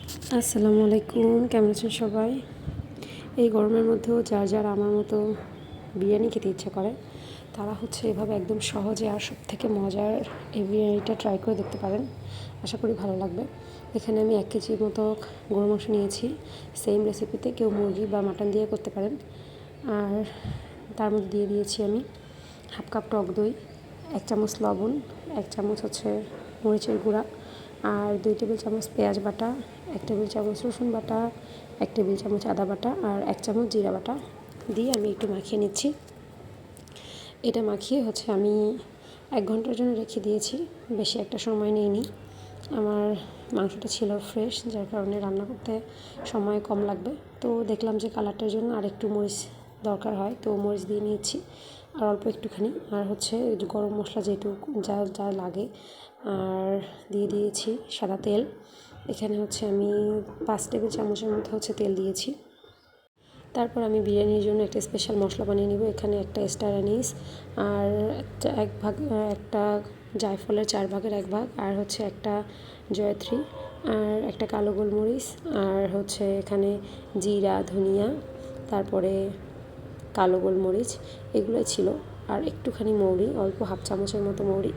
আসসালামু আলাইকুম, কেমন আছেন সবাই? এই গরমের মধ্যেও যার আমার মতো বিরিয়ানি খেতে ইচ্ছা করে তারা এভাবে একদম সহজে আর সবথেকে মজার এই বিরিয়ানিটা ট্রাই করে দেখতে পারেন। আশা করি ভালো লাগবে। এখানে আমি 1 কেজির মতো গরুর মাংস নিয়েছি। সেম রেসিপিতে কেউ মুরগি বা মাটন দিয়ে করতে পারেন। আর তার মধ্যে দিয়ে দিয়েছি আমি হাফ কাপ টক দই, 1 চামচ লবণ, 1 চামচ মরিচের গুঁড়া, আর 2 টেবিল চামচ পেঁয়াজ বাটা, 1 টেবিল চামচ রসুন বাটা, 1 টেবিল চামচ আদা বাটা আর 1 চামচ জিরা বাটা দিয়ে আমি একটু মাখিয়ে নিচ্ছি। এটা মাখিয়ে আমি 1 ঘন্টার জন্য রেখে দিয়েছি। বেশি একটা সময় নিইনি। আমার মাংসটা ছিল ফ্রেশ, যার কারণে রান্না করতে সময় কম লাগবে। তো দেখলাম যে কালারটার জন্য আর একটু মরিচ দরকার হয়, তো মরিচ দিয়ে নিয়েছি আর অল্প একটুখানি। আর গরম মশলা যেটুকু যা যা লাগে, আর দিয়ে দিয়েছি সাদা তেল। এখানে আমি 5 টেবিল চামচের মতো তেল দিয়েছি। তারপর আমি বিরিয়ানির জন্য একটা স্পেশাল মশলা বানিয়ে নিব। এখানে একটা স্টার অ্যানিস, আর একটা জায়ফলের 4 ভাগের 1 ভাগ, আর একটা জয়ত্রী, আর একটা কালো গোলমরিচ, আর এখানে জিরা, ধনিয়া, তারপরে কালো গোলমরিচ, এগুলোই ছিল। আর একটুখানি মৌরি, অল্প হাফ চামচের মতো মৌরি।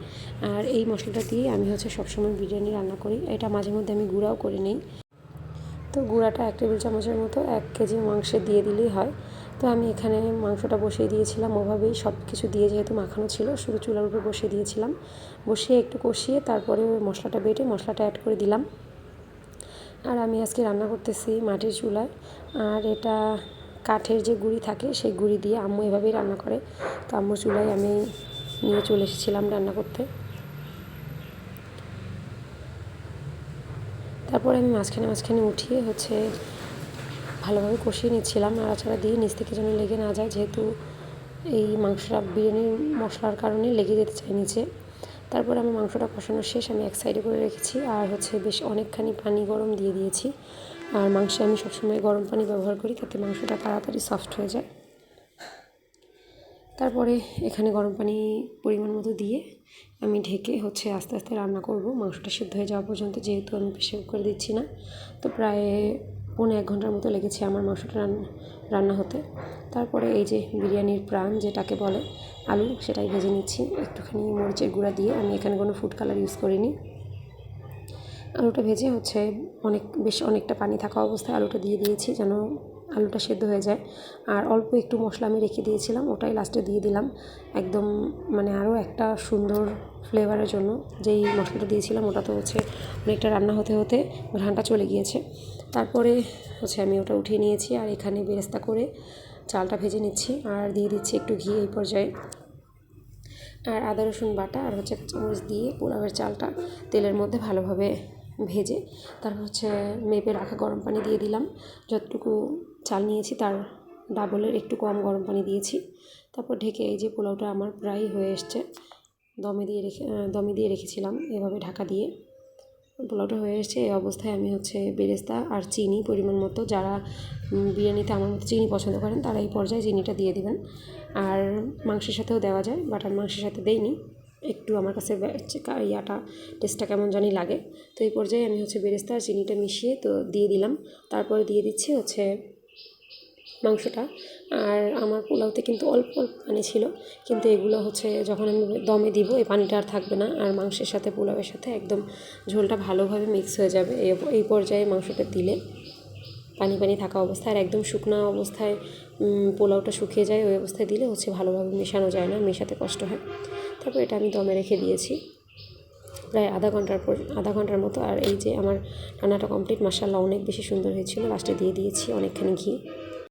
আর এই মশলাটা দিয়ে আমি সবসময় বিরিয়ানি রান্না করি। এটা মাঝে মধ্যে আমি গুঁড়াও করে নিই। তো গুঁড়াটা 1 টেবিল চামচের মতো 1 কেজি মাংসে দিয়ে দিলেই হয়। তো আমি এখানে মাংসটা বসিয়ে দিয়েছিলাম ওভাবেই, সব কিছু দিয়ে যেহেতু মাখানো ছিল, শুধু চুলার উপর বসিয়ে দিয়েছিলাম। বসিয়ে একটু কষিয়ে তারপরে মশলাটা বেটে মশলাটা অ্যাড করে দিলাম। আর আমি আজকে রান্না করতেছি মাটির চুলায়। আর এটা কাঠের যে গুঁড়ি থাকে সেই গুঁড়ি দিয়ে আম্মু এভাবেই রান্না করে। তো আম্মুর চুলায় আমি নিয়ে চলে এসেছিলাম রান্না করতে। তারপরে আমি মাঝখানে উঠিয়ে ভালোভাবে কষিয়ে নিচ্ছিলাম, নাড়াচাড়া দিয়ে নিচ থেকে যেন লেগে না যায়, যেহেতু এই মাংসটা বিরিয়ানির মশলার কারণে লেগে যেতে চায় নিচে। তারপরে আমি মাংসটা কষানো শেষ, আমি এক সাইডে করে রেখেছি। আর বেশ অনেকখানি পানি গরম দিয়ে দিয়েছি। আর মাংসে আমি সবসময় গরম পানি ব্যবহার করি, তাতে মাংসটা তাড়াতাড়ি সফট হয়ে যায়। তারপরে এখানে গরম পানি পরিমাণ মতো দিয়ে আমি ঢেকে আস্তে আস্তে রান্না করব মাংসটা সিদ্ধ হয়ে যাওয়া পর্যন্ত, যেহেতু আমি প্রেসার কুকারে দিচ্ছি না। তো প্রায় 1 ঘন্টার মতো লেগেছে আমার মাংসটা রান্না হতে। তারপরে এই যে বিরিয়ানির প্রাণ যেটাকে বলে আলু, সেটাই ভেজে নিচ্ছি একটুখানি মরিচের গুঁড়া দিয়ে। আমি এখানে কোনো ফুড কালার ইউজ করিনি। আলুটা ভেজে অনেকটা পানি থাকা অবস্থায় আলুটা দিয়ে দিয়েছি, যেন আলুটা সেদ্ধ হয়ে যায়। আর অল্প একটু মশলা আমি রেখে দিয়েছিলাম, ওটাই লাস্টে দিয়ে দিলাম একদম, আরও একটা সুন্দর ফ্লেভারের জন্য। যেই মশলাটা দিয়েছিলাম ওটা তো অনেকটা রান্না হতে হতে ঘ্রাণটা চলে গিয়েছে। তারপরে আমি ওটা উঠিয়ে নিয়েছি। আর এখানে বেরেস্তা করে চালটা ভেজে নিচ্ছি, আর দিয়ে দিচ্ছি একটু ঘি এই পর্যায়ে। আর আদা রসুন বাটা আর কাঁচামরিচ দিয়ে পোলাওয়ের চালটা তেলের মধ্যে ভালোভাবে ভেজে তারপর মেপে রাখা গরম পানি দিয়ে দিলাম। যতটুকু চাল নিয়েছি তার ডাবলের একটু কম গরম পানি দিয়েছি। তারপর ঢেকে এই যে পোলাওটা আমার প্রায় হয়ে এসছে, দমে দিয়ে রেখেছিলাম এভাবে ঢাকা দিয়ে। পোলাওটা হয়ে এসছে। এই অবস্থায় আমি বেরেস্তা আর চিনি পরিমাণ মতো, যারা বিরিয়ানিতে আমার মতো চিনি পছন্দ করেন তারা এই পর্যায়ে চিনিটা দিয়ে দেবেন। আর মাংসের সাথেও দেওয়া যায়, বাট আমি মাংসের সাথে দেইনি, একটু আমার কাছে টেস্টটা কেমন জানি লাগে। তো এই পর্যায়ে আমি বেরেস্তা আর চিনিটা মিশিয়ে তো দিয়ে দিলাম। তারপরে দিয়ে দিচ্ছি মাংসটা। আর আমার পোলাওতে কিন্তু অল্প অল্প পানি ছিল, কিন্তু এগুলো যখন আমি দমে দিব এই পানিটা আর থাকবে না, আর মাংসের সাথে পোলাওয়ের সাথে একদম ঝোলটা ভালোভাবে মিক্স হয়ে যাবে। এই পর্যায়ে মাংসটা দিলে পানি পানি থাকা অবস্থায়, আর একদম শুকনো অবস্থায় পোলাওটা শুকিয়ে যায়, ওই অবস্থায় দিলে ভালোভাবে মেশানো যায় না, মেশাতে কষ্ট হয়। তারপর এটা আমি দমে রেখে দিয়েছি প্রায় আধা ঘন্টার মতো। আর এই যে আমার রান্নাটা কমপ্লিট, মাশাআল্লাহ অনেক বেশি সুন্দর হয়েছিল। লাস্টে দিয়ে দিয়েছি অনেকখানি ঘি।